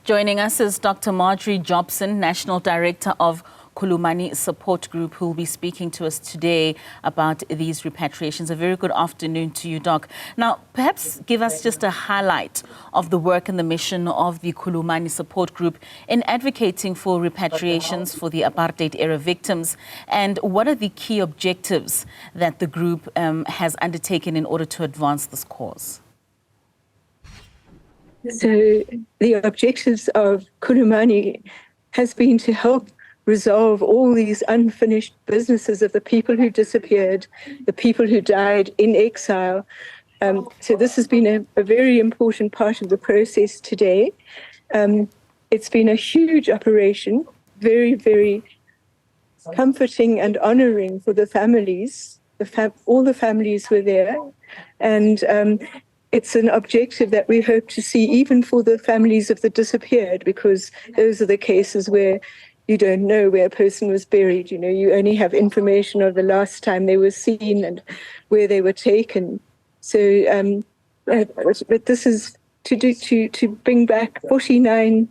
Joining us is Dr. Marjorie Jobson, National Director of Khulumani Support Group, who will be speaking to us today about these repatriations. A very good afternoon to you, Doc. Now, perhaps give us just a highlight of the work and the mission of the Khulumani Support Group in advocating for repatriations for the apartheid-era victims, and what are the key objectives that the group has undertaken in order to advance this cause? So the objectives of Khulumani has been to help resolve all these unfinished businesses of the people who disappeared, the people who died in exile. So this has been a very important part of the process today. It's been a huge operation, very, very comforting and honoring for the families. All the families were there. And it's an objective that we hope to see even for the families of the disappeared, because those are the cases where you don't know where a person was buried. You know, you only have information of the last time they were seen and where they were taken. So, but this is to bring back 49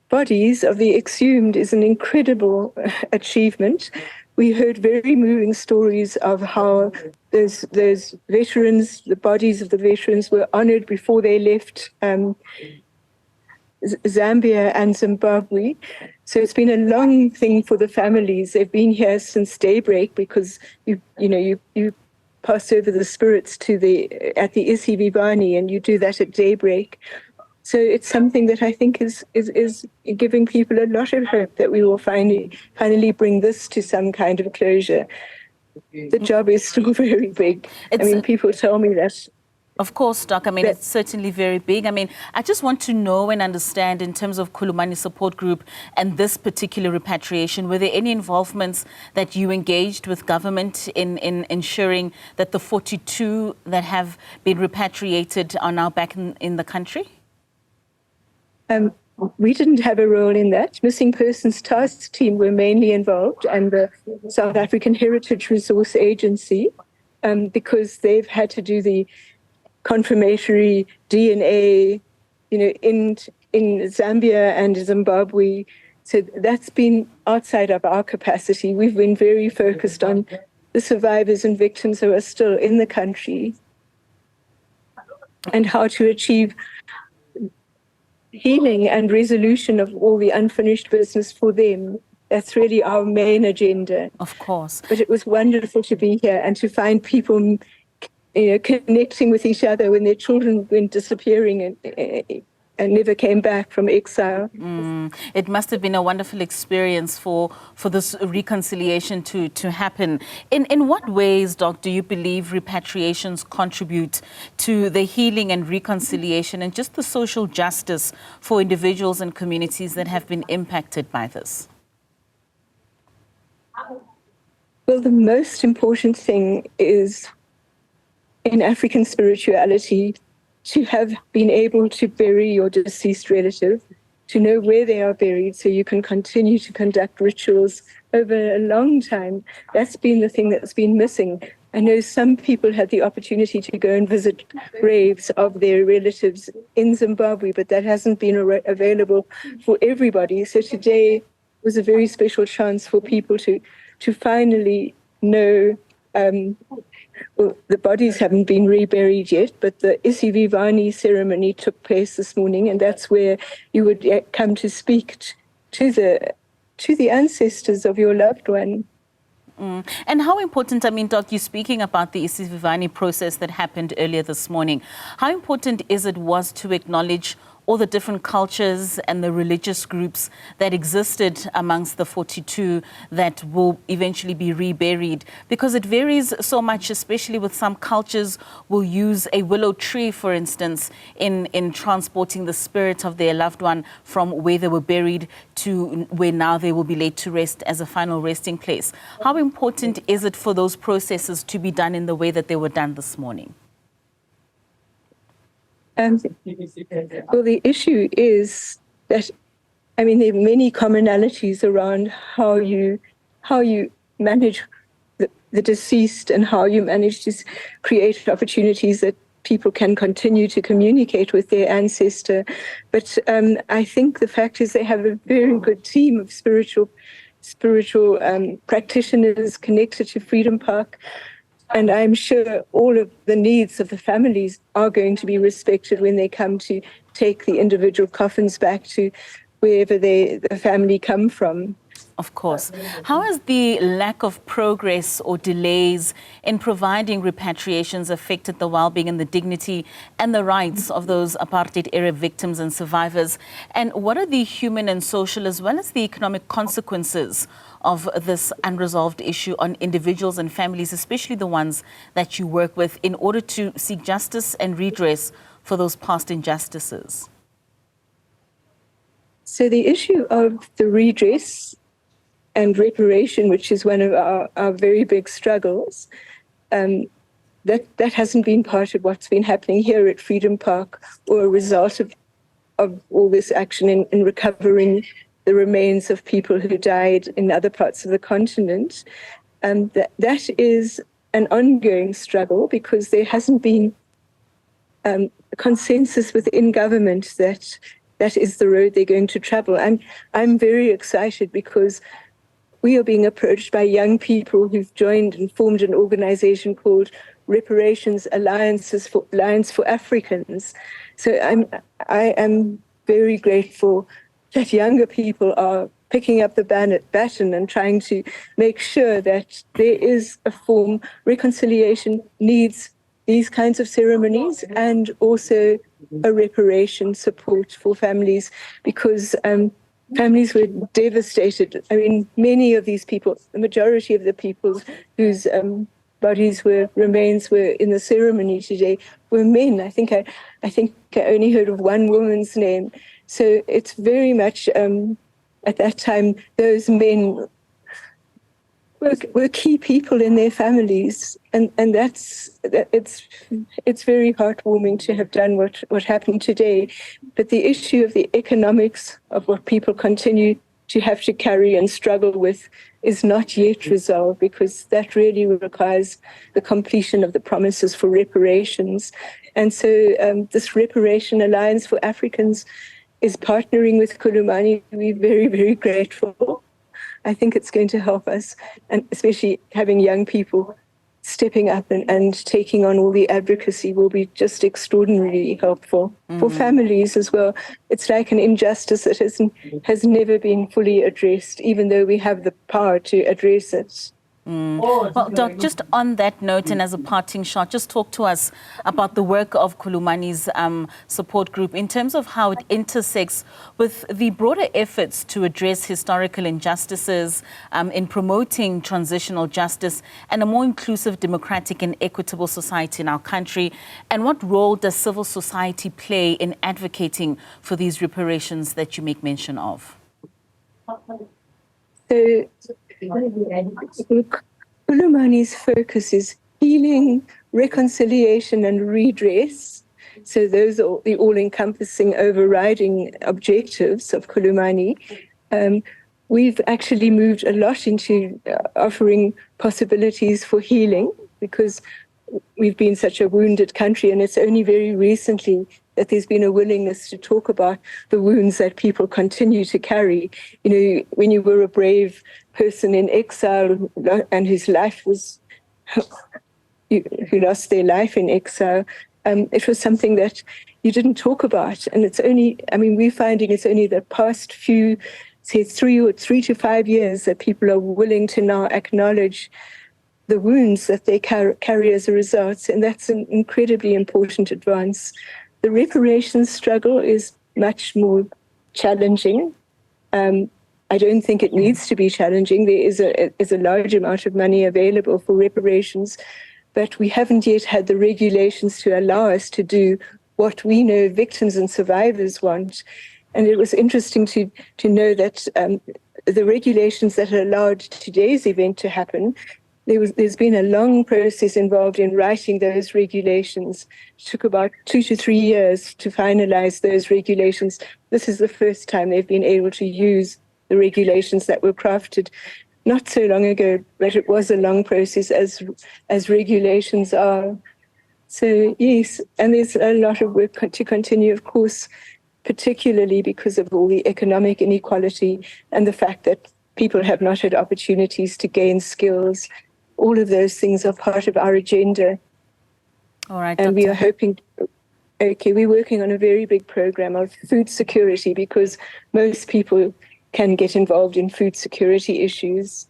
bodies of the exhumed is an incredible achievement. We heard very moving stories of how those veterans, the bodies of the veterans, were honored before they left Zambia and Zimbabwe. So it's been a long thing for the families. They've been here since daybreak because you pass over the spirits at the Isivivani, and you do that at daybreak. So it's something that I think is giving people a lot of hope that we will finally bring this to some kind of closure. The job is still very big. People tell me that. Of course, Doc. It's certainly very big. I just want to know and understand, in terms of Khulumani Support Group and this particular repatriation, were there any involvements that you engaged with government in ensuring that the 42 that have been repatriated are now back in the country? We didn't have a role in that. Missing Persons Task Team were mainly involved, and the South African Heritage Resource Agency, because they've had to do the confirmatory DNA, in Zambia and Zimbabwe. So that's been outside of our capacity. We've been very focused on the survivors and victims who are still in the country and how to achieve healing and resolution of all the unfinished business for them. That's really our main agenda. Of course. But it was wonderful to be here and to find people connecting with each other when their children went disappearing and never came back from exile. It must have been a wonderful experience for this reconciliation to happen. In what ways, Doc, do you believe repatriations contribute to the healing and reconciliation and just the social justice for individuals and communities that have been impacted by this? Well, the most important thing is, in African spirituality, to have been able to bury your deceased relative, to know where they are buried so you can continue to conduct rituals over a long time. That's been the thing that's been missing. I know some people had the opportunity to go and visit graves of their relatives in Zimbabwe, but that hasn't been available for everybody. So today was a very special chance for people to finally know. Well, the bodies haven't been reburied yet, but the Isivivani ceremony took place this morning, and that's where you would come to speak to the ancestors of your loved one. And how important, Doc, you're speaking about the Isivivani process that happened earlier this morning. How important was to acknowledge all the different cultures and the religious groups that existed amongst the 42 that will eventually be reburied? Because it varies so much, especially with some cultures will use a willow tree, for instance, in transporting the spirit of their loved one from where they were buried to where now they will be laid to rest as a final resting place. How important is it for those processes to be done in the way that they were done this morning? Well, the issue is that, there are many commonalities around how you manage the deceased and how you manage to create opportunities that people can continue to communicate with their ancestor. But I think the fact is they have a very good team of spiritual practitioners connected to Freedom Park. And I'm sure all of the needs of the families are going to be respected when they come to take the individual coffins back to wherever the family come from. Of course. How has the lack of progress or delays in providing repatriations affected the well-being and the dignity and the rights of those apartheid-era victims and survivors? And what are the human and social as well as the economic consequences of this unresolved issue on individuals and families, especially the ones that you work with, in order to seek justice and redress for those past injustices? So the issue of the redress and reparation, which is one of our very big struggles, that hasn't been part of what's been happening here at Freedom Park or a result of all this action in recovering the remains of people who died in other parts of the continent. That is an ongoing struggle because there hasn't been a consensus within government that is the road they're going to travel. I'm very excited because we are being approached by young people who've joined and formed an organization called Reparations Alliance for Africans. So I am very grateful that younger people are picking up the baton and trying to make sure that there is a form. Reconciliation needs these kinds of ceremonies and also a reparation support for families because families were devastated. I mean, many of these people, the majority of the people whose remains were in the ceremony today were men. I think I only heard of one woman's name. So it's very much, at that time, those men were key people in their families. And it's very heartwarming to have done what happened today. But the issue of the economics of what people continue to have to carry and struggle with is not yet resolved because that really requires the completion of the promises for reparations. And so this Reparation Alliance for Africans is partnering with Khulumani. We're very, very grateful. I think it's going to help us, and especially having young people stepping up and taking on all the advocacy will be just extraordinarily helpful for families as well. It's like an injustice that has never been fully addressed, even though we have the power to address it. Well, Doc, just on that note and as a parting shot, just talk to us about the work of Khulumani's support group in terms of how it intersects with the broader efforts to address historical injustices in promoting transitional justice and a more inclusive, democratic and equitable society in our country. And what role does civil society play in advocating for these reparations that you make mention of? So, Khulumani's focus is healing, reconciliation and redress. So those are the all-encompassing overriding objectives of Khulumani. We've actually moved a lot into offering possibilities for healing because we've been such a wounded country, and it's only very recently that there's been a willingness to talk about the wounds that people continue to carry. You know, when you were a brave person in exile and whose life was, who lost their life in exile, it was something that you didn't talk about. And it's only, I mean, we're finding it's only the past few, say 3 to 5 years that people are willing to now acknowledge the wounds that they carry as a result. And that's an incredibly important advance. The reparations struggle is much more challenging. I don't think it needs to be challenging. There is a large amount of money available for reparations, but we haven't yet had the regulations to allow us to do what we know victims and survivors want. And it was interesting to know that the regulations that allowed today's event to happen, there's been a long process involved in writing those regulations. It took about 2 to 3 years to finalize those regulations. This is the first time they've been able to use the regulations that were crafted not so long ago, but it was a long process as regulations are. So yes, and there's a lot of work to continue, of course, particularly because of all the economic inequality and the fact that people have not had opportunities to gain skills. All of those things are part of our agenda. All right, and Dr. we are hoping, we're working on a very big program of food security because most people can get involved in food security issues.